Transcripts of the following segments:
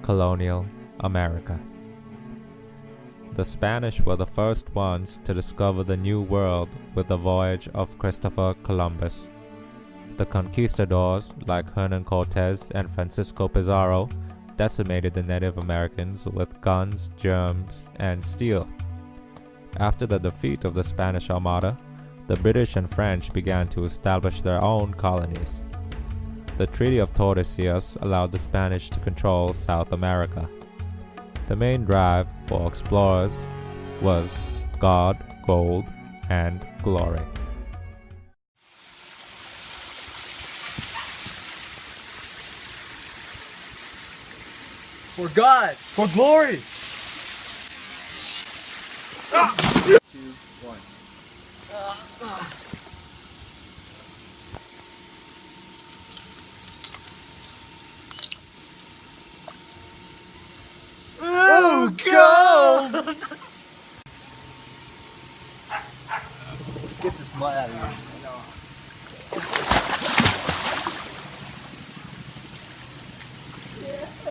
Colonial America. The Spanish were the first ones to discover the New World with the voyage of Christopher Columbus. The conquistadors, like Hernan Cortez and Francisco Pizarro, decimated the Native Americans with guns, germs, and steel. After the defeat of the Spanish Armada, the British and French began to establish their own colonies. The Treaty of Tordesillas allowed the Spanish to control South America. The main drive for explorers was God, gold, and glory. For God! For glory! 2, 1. Oh, go! Let's get this mud out of here.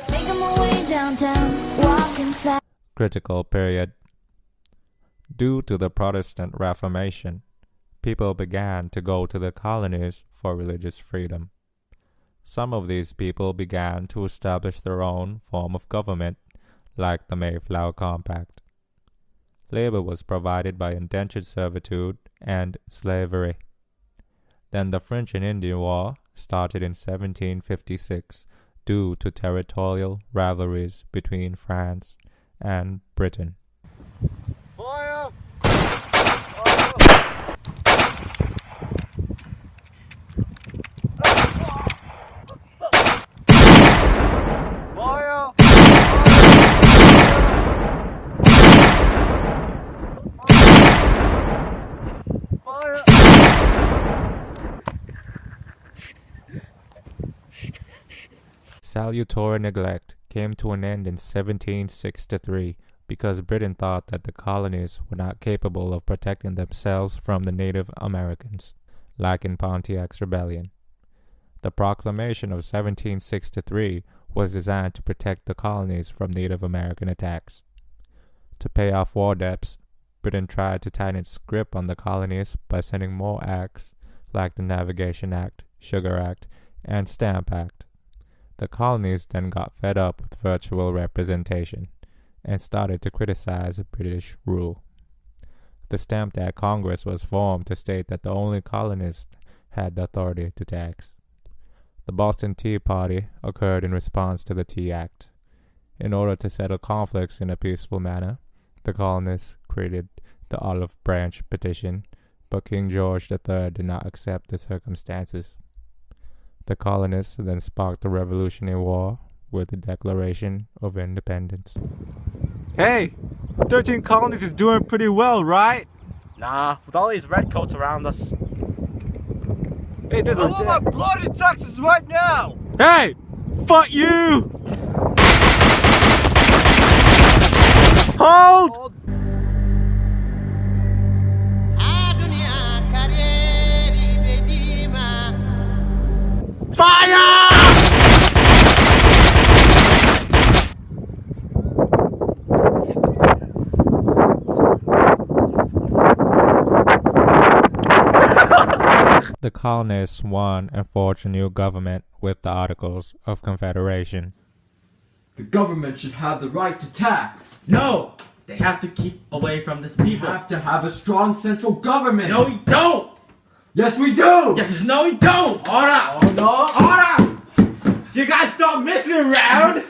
Making my way downtown, walking fast. Critical period. Due to the Protestant Reformation, people began to go to the colonies for religious freedom. Some of these people began to establish their own form of government, like the Mayflower Compact. Labor was provided by indentured servitude and slavery. Then the French and Indian War started in 1756 due to territorial rivalries between France and Britain. Fire! Fire! Fire! Salutary neglect came to an end in 1763 because Britain thought that the colonies were not capable of protecting themselves from the Native Americans, like in Pontiac's Rebellion. The Proclamation of 1763 was designed to protect the colonies from Native American attacks. To pay off war debts, Britain tried to tighten its grip on the colonies by sending more acts like the Navigation Act, Sugar Act, and Stamp Act. The colonies then got fed up with virtual representation and started to criticize British rule. The Stamp Act Congress was formed to state that the only colonists had the authority to tax. The Boston Tea Party occurred in response to the Tea Act. In order to settle conflicts in a peaceful manner, the colonists created the Olive Branch Petition, but King George III did not accept the circumstances. The colonists then sparked the Revolutionary War with the Declaration of Independence. Hey, 13 colonies is doing pretty well, right? Nah, with all these redcoats around us. Hey, there's I want my blood in Texas right now! Hey, fuck you! Hold! Fire! The colonists won and forged a new government with the Articles of Confederation. The government should have the right to tax. No! They have to keep away from this We people. have to have a strong central government. No, we don't! Yes, we do. Yes, it's no, we don't! Order! Oh no. Order! You guys stop messing around!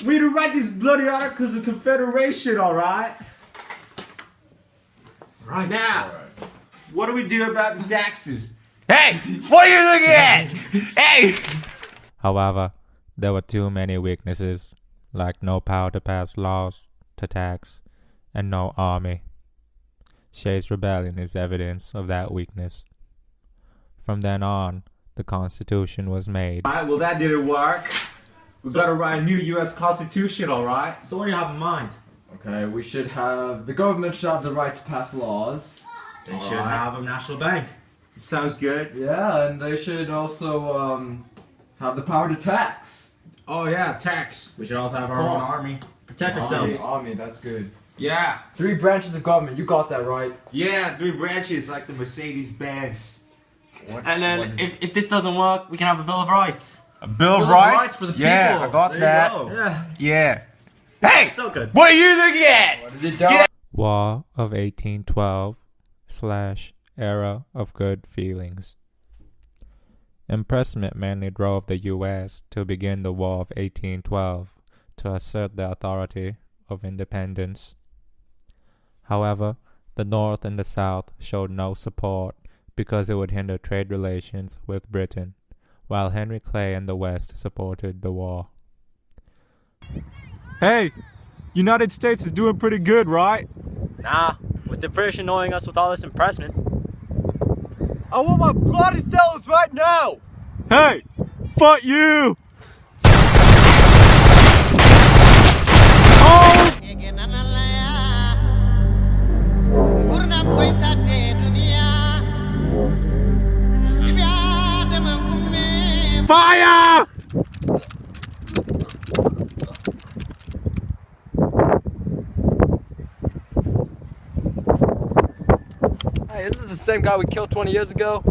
We need to write these bloody Articles of Confederation, alright? Right Now, what do we do about the taxes? Hey! What are you looking at? Hey! However, there were too many weaknesses, like no power to pass laws, to tax, and no army. Shays' Rebellion is evidence of that weakness. From then on, the Constitution was made. Alright, well that didn't work. We gotta write a new U.S. Constitution, alright? So what do you have in mind? Okay, the government should have the right to pass laws. They should have a national bank. Sounds good. Yeah, and they should also have the power to tax. Oh yeah, tax. We should also have our own army. Protect ourselves. Army, that's good. Yeah. 3 branches of government, you got that right. Yeah, 3 branches like the Mercedes-Benz. And then if this doesn't work, we can have a Bill of Rights. A Bill of Rights for the people. Yeah, I got There that. you go. Yeah. Yeah. Hey! So good. What are you looking at? What is it, Doc? War of 1812/Era of Good Feelings. Impressment mainly drove the U.S. to begin the War of 1812 to assert the authority of independence. However, the North and the South showed no support because it would hinder trade relations with Britain, while Henry Clay and the West supported the war. Hey, United States is doing pretty good, right? Nah, with the British annoying us with all this impressment. I want my bloody cells right now! Hey! Fuck you! Fire! Hey, isn't this the same guy we killed 20 years ago?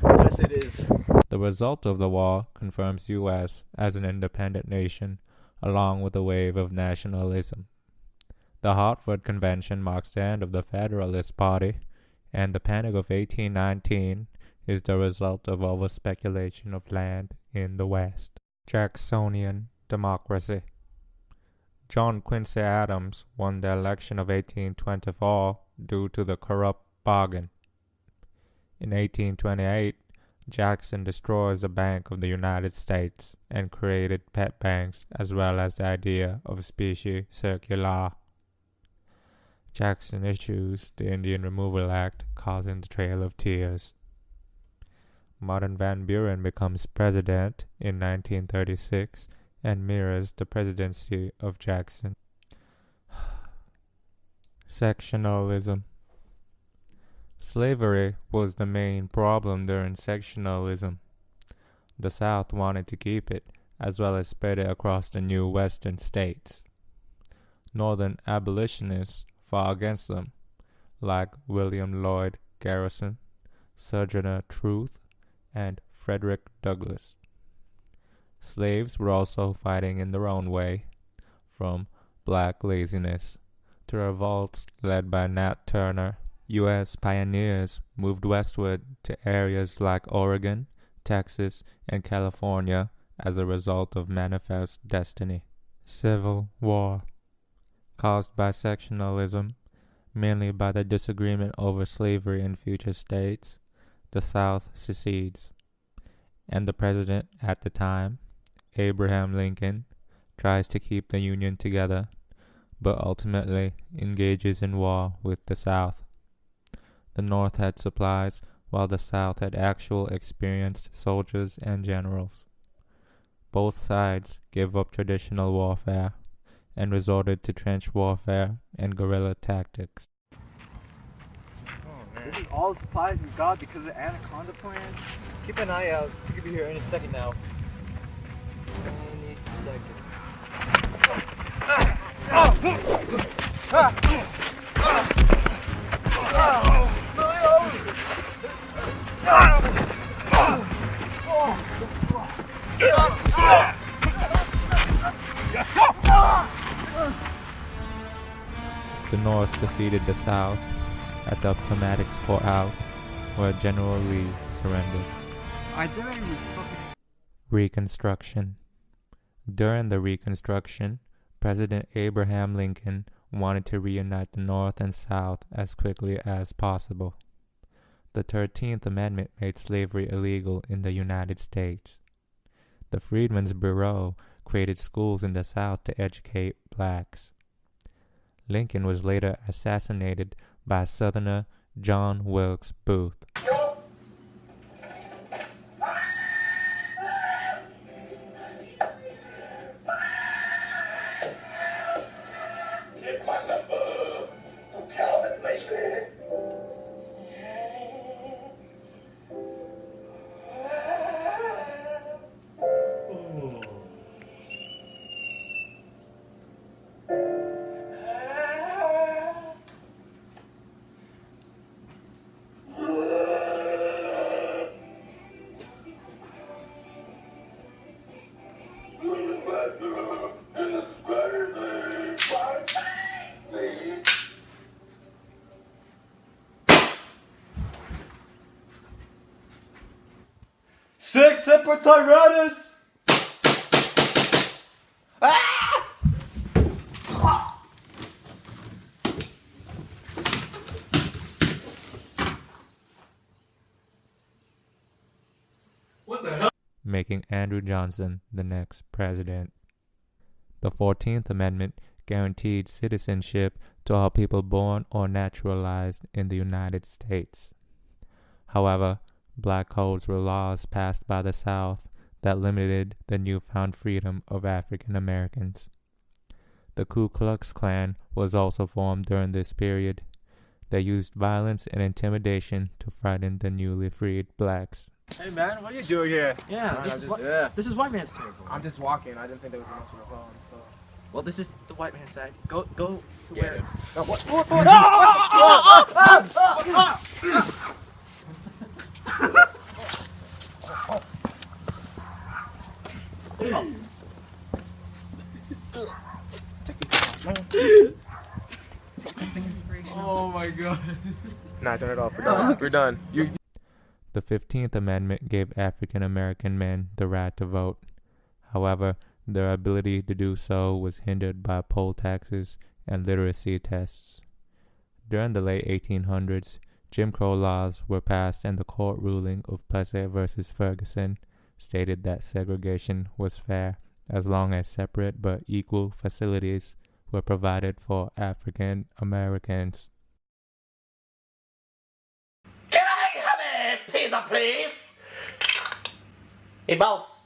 Yes, it is. The result of the war confirms U.S. as an independent nation, along with a wave of nationalism. The Hartford Convention marks the end of the Federalist Party, and the Panic of 1819 is the result of over-speculation of land in the West. Jacksonian democracy. John Quincy Adams won the election of 1824 due to the corrupt bargain. In 1828, Jackson destroys the Bank of the United States and created pet banks as well as the idea of specie circular. Jackson issues the Indian Removal Act, causing the Trail of Tears. Martin Van Buren becomes president in 1936 and mirrors the presidency of Jackson. Sectionalism. Slavery was the main problem during sectionalism. The South wanted to keep it, as well as spread it across the new western states. Northern abolitionists fought against them, like William Lloyd Garrison, Sojourner Truth, and Frederick Douglass. Slaves were also fighting in their own way, from black laziness to revolts led by Nat Turner. U.S. pioneers moved westward to areas like Oregon, Texas, and California as a result of Manifest Destiny. Civil War. Caused by sectionalism, mainly by the disagreement over slavery in future states, the South secedes, and the president at the time, Abraham Lincoln, tries to keep the Union together, but ultimately engages in war with the South. The North had supplies, while the South had actual experienced soldiers and generals. Both sides gave up traditional warfare and resorted to trench warfare and guerrilla tactics. This is all the supplies we got because of the Anaconda plan? Keep an eye out. You could be here any second now. Any second. The North defeated the South at the Appomattox Courthouse, where General Lee surrendered. I didn't even fucking... Reconstruction. During the Reconstruction, President Abraham Lincoln wanted to reunite the North and South as quickly as possible. The 13th Amendment made slavery illegal in the United States. The Freedmen's Bureau created schools in the South to educate blacks. Lincoln was later assassinated by Southerner John Wilkes Booth. Six Semper Tyrannis! making Andrew Johnson the next president. The 14th Amendment guaranteed citizenship to all people born or naturalized in the United States. However, black codes were laws passed by the South that limited the newfound freedom of African Americans. The Ku Klux Klan was also formed during this period. They used violence and intimidation to frighten the newly freed blacks. Hey man, what are you doing here? Yeah, this is white man's territory. I'm just walking. I didn't think there was much of a problem, so. Well, this is the white man's side. Go to where? No, what? Oh my god. Nah, turn it off. We're done. We're done. The 15th Amendment gave African American men the right to vote. However, their ability to do so was hindered by poll taxes and literacy tests. During the late 1800s, Jim Crow laws were passed, and the court ruling of Plessy versus Ferguson stated that segregation was fair as long as separate but equal facilities were provided for African Americans. Can I have a pizza, please? Hey, boss.